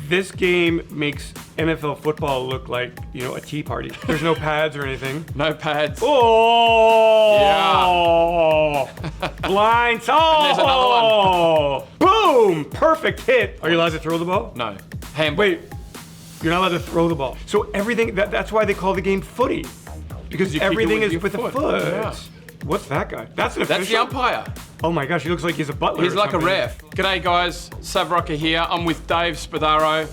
This game makes NFL football look like, a tea party. There's no pads or anything. No pads. Oh! Yeah. Blind. There's another Oh! Boom! Perfect hit. Are you allowed to throw the ball? No. Handball. Wait. You're not allowed to throw the ball. So everything, that's why they call the game footy. Because You kick it everything with is your with the foot. foot. Yeah. What's that guy? That's an official? That's the umpire. Oh my gosh, he looks like he's a butler. He's or like a something. ref. G'day guys, Sav Rocca here. I'm with Dave Spadaro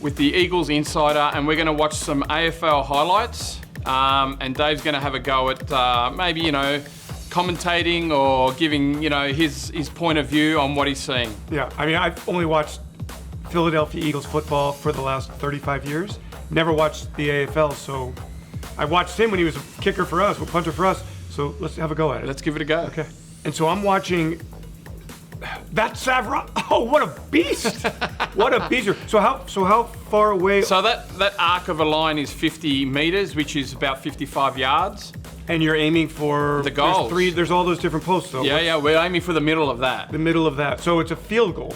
with the Eagles Insider, and we're gonna watch some AFL highlights. And Dave's gonna have a go at maybe, commentating or giving, his point of view on what he's seeing. Yeah, I mean, I've only watched Philadelphia Eagles football for the last 35 years. Never watched the AFL, so I watched him when he was a kicker for us, a punter for us. So let's have a go at it. Let's give it a go. Okay. And so I'm watching. That's Sav Rocca. Oh, what a beast! What a beast! So how far away? So that arc of a line is 50 meters, which is about 55 yards. And you're aiming for The goals. There's all those different posts, though. Yeah, we're aiming for the middle of that. The middle of that. So it's a field goal.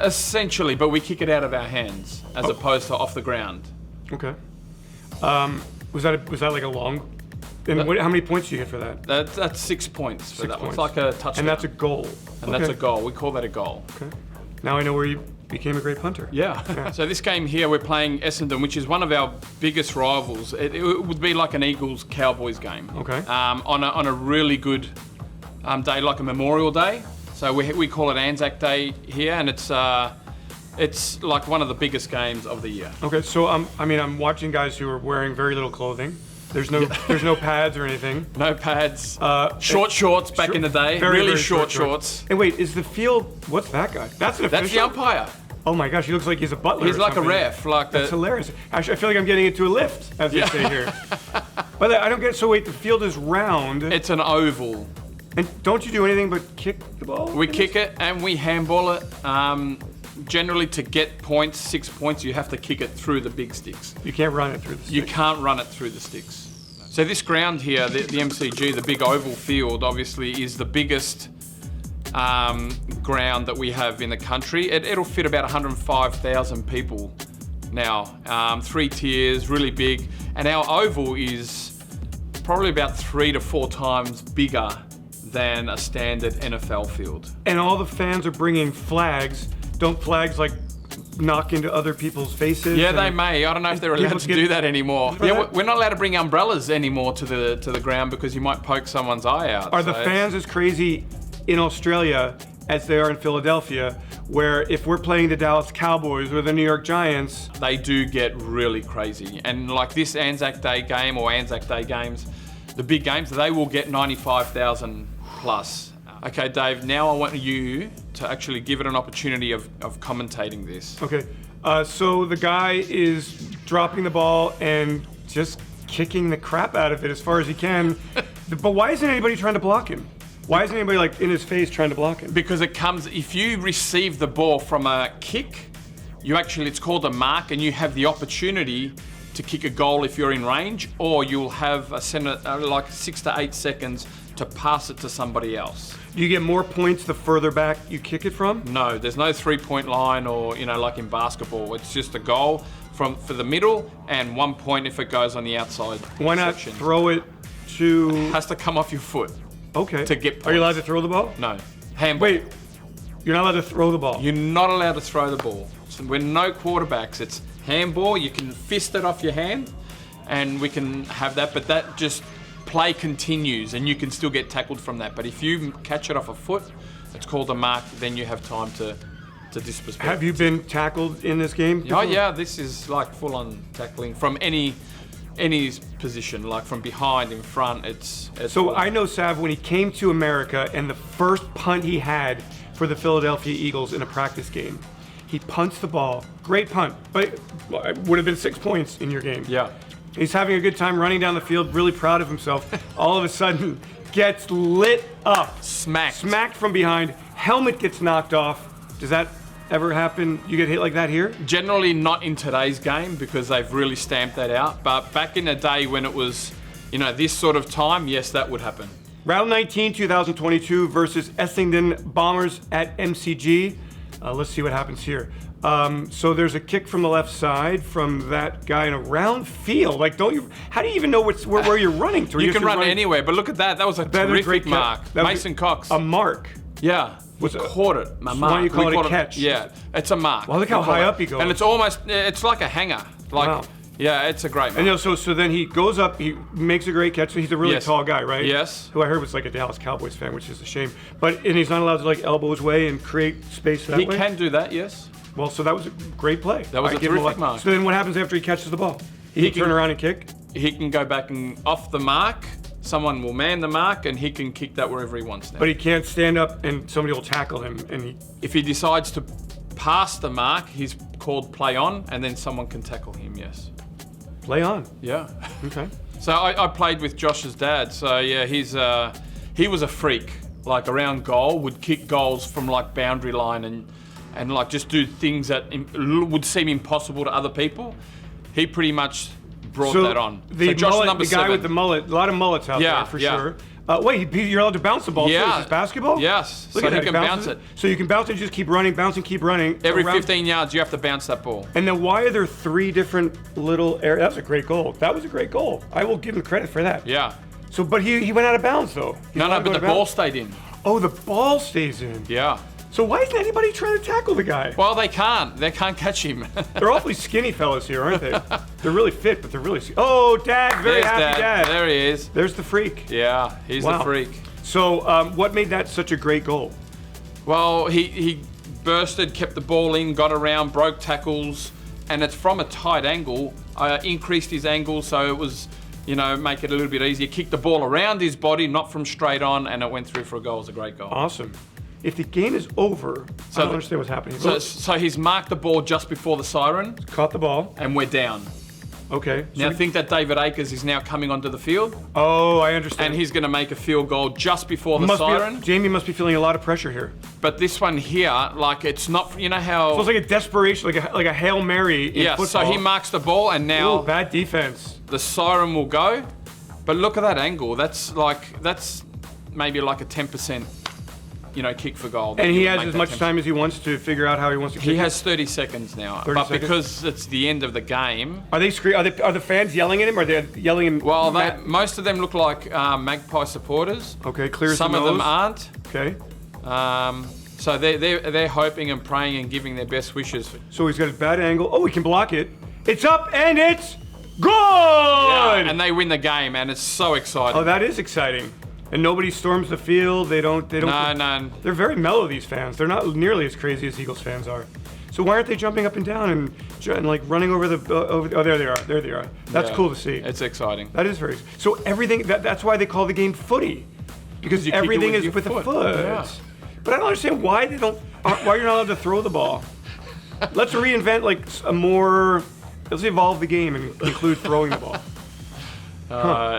Essentially, but we kick it out of our hands as opposed to off the ground. Okay. Was that like a long? And how many points do you get for that? That's 6 points for that one. It's points. like a touchdown. And that's a goal. And that's a goal. We call that a goal. Okay. Now I know where you became a great punter. Yeah. So this game here, we're playing Essendon, which is one of our biggest rivals. It would be like an Eagles-Cowboys game. Okay. On a really good day, like a Memorial Day. So we call it Anzac Day here, and it's like one of the biggest games of the year. Okay. So I'm watching guys who are wearing very little clothing. There's no pads or anything. No pads. Short shorts back in the day. Very, really very short shorts. And wait, is the field? What's that guy? That's an official. That's the umpire. Oh my gosh, he looks like he's a butler. He's or like a something. ref. That's hilarious. Actually, I feel like I'm getting into a lift, as they say here. But I don't get. So wait, the field is round. It's an oval. And don't you do anything but kick the ball? We kick it and we handball it. Generally, to get points, 6 points, you have to kick it through the big sticks. You can't run it through the sticks. You can't run it through the sticks. So this ground here, the MCG, the big oval field, obviously is the biggest ground that we have in the country. It'll fit about 105,000 people now. 3 tiers, really big. And our oval is probably about 3 to 4 times bigger than a standard NFL field. And all the fans are bringing flags. Don't flags like knock into other people's faces? Yeah, they may. I don't know if they're allowed to do that anymore. Yeah, we're not allowed to bring umbrellas anymore to the ground because you might poke someone's eye out. Are the fans as crazy in Australia as they are in Philadelphia, where if we're playing the Dallas Cowboys or the New York Giants, they do get really crazy. And like this Anzac Day game or Anzac Day games, the big games, they will get 95,000 plus. Okay, Dave, now I want you to actually give it an opportunity of commentating this. Okay, so the guy is dropping the ball and just kicking the crap out of it as far as he can. But why isn't anybody trying to block him? Why isn't anybody like in his face trying to block him? Because if you receive the ball from a kick, it's called a mark, and you have the opportunity to kick a goal if you're in range, or you'll have like 6 to 8 seconds to pass it to somebody else. You get more points the further back you kick it from? No, there's no 3-point line or, like in basketball. It's just a goal for the middle and 1 point if it goes on the outside. Why not section. throw it to... It has to come off your foot. Okay. To get points. Are you allowed to throw the ball? No. Handball. Wait, you're not allowed to throw the ball? You're not allowed to throw the ball. So we're no quarterbacks. It's handball. You can fist it off your hand and we can have that, but that just... Play continues and you can still get tackled from that. But if you catch it off a foot, it's called a mark, then you have time to disperse. Have you been tackled in this game? Oh yeah, this is like full on tackling from any position, like from behind, in front, it's So I know Sav, when he came to America and the first punt he had for the Philadelphia Eagles in a practice game, he punts the ball, great punt, but it would have been 6 points in your game. Yeah. He's having a good time running down the field, really proud of himself. All of a sudden, gets lit up. Smacked from behind. Helmet gets knocked off. Does that ever happen? You get hit like that here? Generally not in today's game because they've really stamped that out. But back in the day when it was, this sort of time, yes, that would happen. Round 19, 2022 versus Essendon Bombers at MCG. Let's see what happens here. So there's a kick from the left side from that guy in a round field. Like, how do you even know where you're running to? You can run anywhere, but look at that. That was a terrific mark. Mason Cox. A mark. Yeah. We caught it. A mark. Why do you call it a catch? Yeah, it's a mark. Well, look how high up he goes. And it's like a hanger. Like, wow. Yeah, it's a great mark. And so then he goes up, he makes a great catch. So he's a really tall guy, right? Yes. Who I heard was like a Dallas Cowboys fan, which is a shame. And he's not allowed to like elbow his way and create space that way? He can do that, yes. Well, so that was a great play. That was a terrific mark. So then what happens after he catches the ball? He can turn around and kick? He can go back and off the mark. Someone will man the mark, and he can kick that wherever he wants now. But he can't stand up, and somebody will tackle him. If he decides to pass the mark, he's called play on, and then someone can tackle him, yes. Play on? Yeah. Okay. So I played with Josh's dad. So yeah, he was a freak. Like around goal, would kick goals from like boundary line and like just do things that would seem impossible to other people. He pretty much brought that on. The guy with the mullet, a lot of mullets out there for sure. Wait, you're allowed to bounce the ball too? Is this basketball? Yes. Look so at that. He can bounce it. So you can bounce it, just keep running, bounce and keep running. Every 15 yards, you have to bounce that ball. And then why are there 3 different little areas? That was a great goal. That was a great goal. I will give him credit for that. Yeah. So, but he went out of bounds though. No, but the ball stayed in. Oh, the ball stays in. Yeah. So why isn't anybody trying to tackle the guy? Well, they can't. They can't catch him. They're awfully skinny fellas here, aren't they? They're really fit, but they're really Oh, Dad, very happy Dad. There he is. There's the freak. Yeah, he's the freak. So what made that such a great goal? Well, he bursted, kept the ball in, got around, broke tackles, and it's from a tight angle. Increased his angle, so it was, make it a little bit easier. Kicked the ball around his body, not from straight on, and it went through for a goal. It was a great goal. Awesome. If the game is over, I don't understand what's happening. So he's marked the ball just before the siren. Caught the ball. And we're down. Okay. Now think that David Akers is now coming onto the field. Oh, I understand. And he's going to make a field goal just before the siren. Jamie must be feeling a lot of pressure here. But this one here, like it's not, how... So it's like a desperation, like a Hail Mary in football. So he marks the ball and now... Ooh, bad defense. The siren will go. But look at that angle. That's maybe like a 10%. Kick for goal. And he has as much time as he wants to figure out how he wants to kick. He has 30 seconds now. 30 but seconds? because it's the end of the game. Are they Are the fans yelling at him? Or are they yelling him? Well, most of them look like Magpie supporters. Okay, clear. Some of them aren't. Okay. So they're hoping and praying and giving their best wishes. So he's got a bad angle. Oh, he can block it. It's up and it's good. Yeah, and they win the game, and it's so exciting. Oh, that is exciting. And nobody storms the field. They don't. No. They're very mellow, these fans. They're not nearly as crazy as Eagles fans are. So why aren't they jumping up and down and like running over the? Oh, there they are. There they are. That's cool to see. It's exciting. That is very. So everything. That's why they call the game footy, because everything is with the foot. Yeah. But I don't understand why they don't. Why you're not allowed to throw the ball. Let's reinvent like a more. Let's evolve the game and include throwing the ball.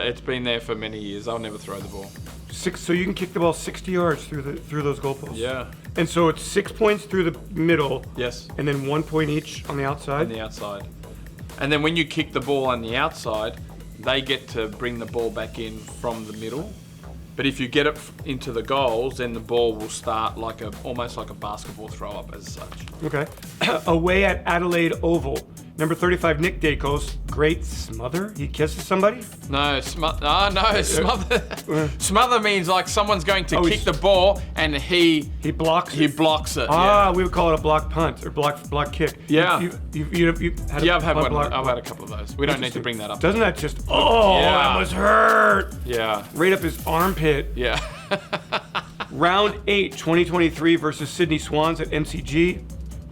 It's been there for many years. I'll never throw the ball. So you can kick the ball 60 yards through those goalposts. Yeah. And so it's 6 points through the middle. Yes. And then 1 point each on the outside. On the outside. And then when you kick the ball on the outside, they get to bring the ball back in from the middle. But if you get it into the goals, then the ball will start almost like a basketball throw up as such. Okay. Away at Adelaide Oval. Number 35, Nick Dacos. Great smother. He kisses somebody? No, smother. Smother means like someone's going to kick the ball and he blocks it. He blocks it. We would call it a block punt or block kick. Yeah. I've had one. I've had a couple of those. We don't need to bring that up. Doesn't that just? Oh, that must hurt. Yeah. Right up his armpit. Yeah. Round 8, 2023 versus Sydney Swans at MCG.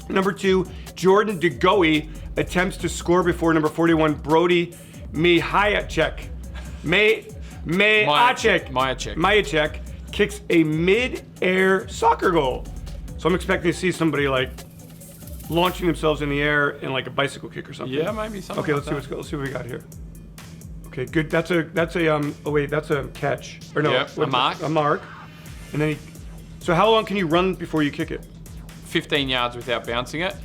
Number 2, Jordan DeGoey attempts to score before number 41, Brody Mihajcek. Mihajcek kicks a mid-air soccer goal. So I'm expecting to see somebody like launching themselves in the air in like a bicycle kick or something. Yeah, maybe something. Okay, let's see what we got here. Okay, good. That's a catch. Or no, a mark. A mark. And then so how long can you run before you kick it? 15 yards without bouncing it.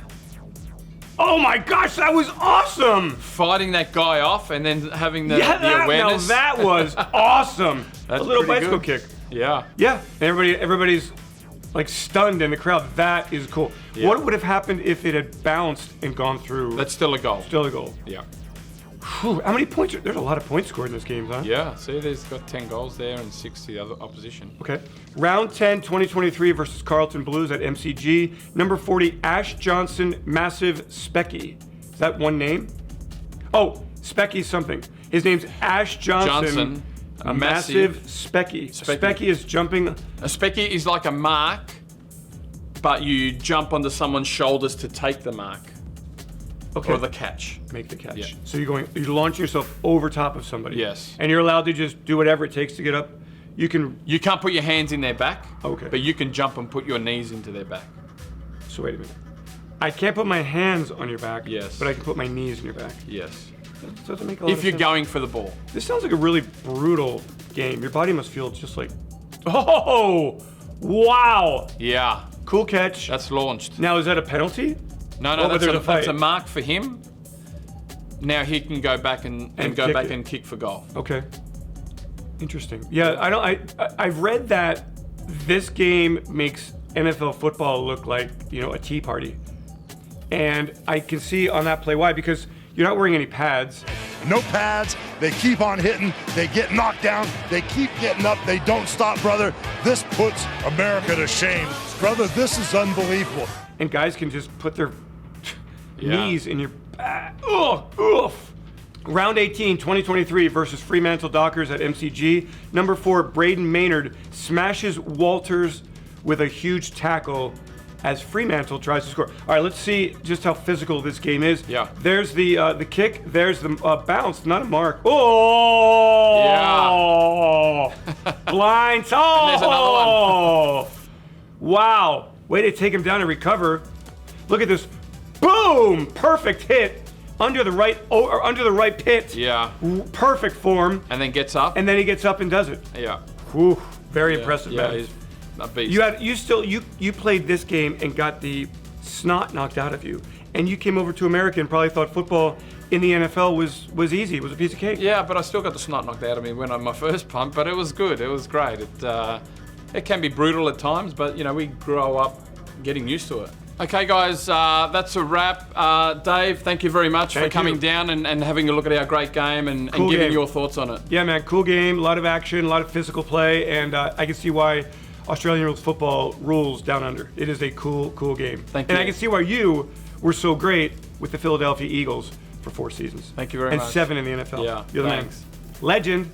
Oh my gosh, that was awesome! Fighting that guy off and then having the awareness. Now that was awesome. That's a little pretty bicycle good. kick. Yeah. Yeah, and everybody's like stunned in the crowd. That is cool. Yeah. What would have happened if it had bounced and gone through? That's still a goal. Still a goal. Yeah. Whew, how many points? There's a lot of points scored in this game, huh? Yeah, see, there's got 10 goals there and 6 to the other opposition. Okay. Round 10, 2023 versus Carlton Blues at MCG. Number 40, Ash Johnson, Massive Specky. Is that one name? Oh, Specky's something. His name's Ash Johnson. A massive Specky. Specky is jumping. A Specky is like a mark, but you jump onto someone's shoulders to take the mark. Okay. Or the catch. Make the catch. Yeah. So you're launching yourself over top of somebody. Yes. And you're allowed to just do whatever it takes to get up. You can't put your hands in their back. Okay. But you can jump and put your knees into their back. So wait a minute. I can't put my hands on your back. Yes. But I can put my knees in your back. Yes. That doesn't make a lot If of you're sense. going for the ball. This sounds like a really brutal game. Your body must feel just like, oh, wow. Yeah. Cool catch. That's launched. Now, is that a penalty? No, Oh, but there's a that's fight. a mark for him. Now he can go back and go kick back it. and kick for goal. Okay. Interesting. Yeah, I've read that this game makes NFL football look like, a tea party. And I can see on that play why, because you're not wearing any pads. No pads. They keep on hitting. They get knocked down. They keep getting up. They don't stop, brother. This puts America to shame. Brother, this is unbelievable. And guys can just put their Yeah. knees in your back. Oof. Round 18, 2023 versus Fremantle Dockers at MCG. Number 4, Braden Maynard smashes Walters with a huge tackle as Fremantle tries to score. All right, let's see just how physical this game is. Yeah. There's the kick. There's the bounce, not a mark. Oh! Yeah. Blind. Oh! there's another one. Wow. Way to take him down and recover. Look at this. Boom! Perfect hit under the right pit. Yeah. Perfect form. And then gets up. And then he gets up and does it. Yeah. Whew. Very impressive, Yeah, man. he's a beast. You played this game and got the snot knocked out of you, and you came over to America and probably thought football in the NFL was easy. It was a piece of cake. Yeah, but I still got the snot knocked out of me when on my first punt, but it was good. It was great. It can be brutal at times, but we grow up getting used to it. Okay, guys, that's a wrap. Dave, thank you very much for Thank coming you. down and having a look at our great game and Cool giving game. your thoughts on it. Yeah, man, cool game. A lot of action, a lot of physical play, and I can see why Australian Rules football rules down under. It is a cool game. Thank And you. I can see why you were so great with the Philadelphia Eagles for 4 seasons. Thank you very and much. 7 in the NFL. Yeah, You're the thanks. man. Legend.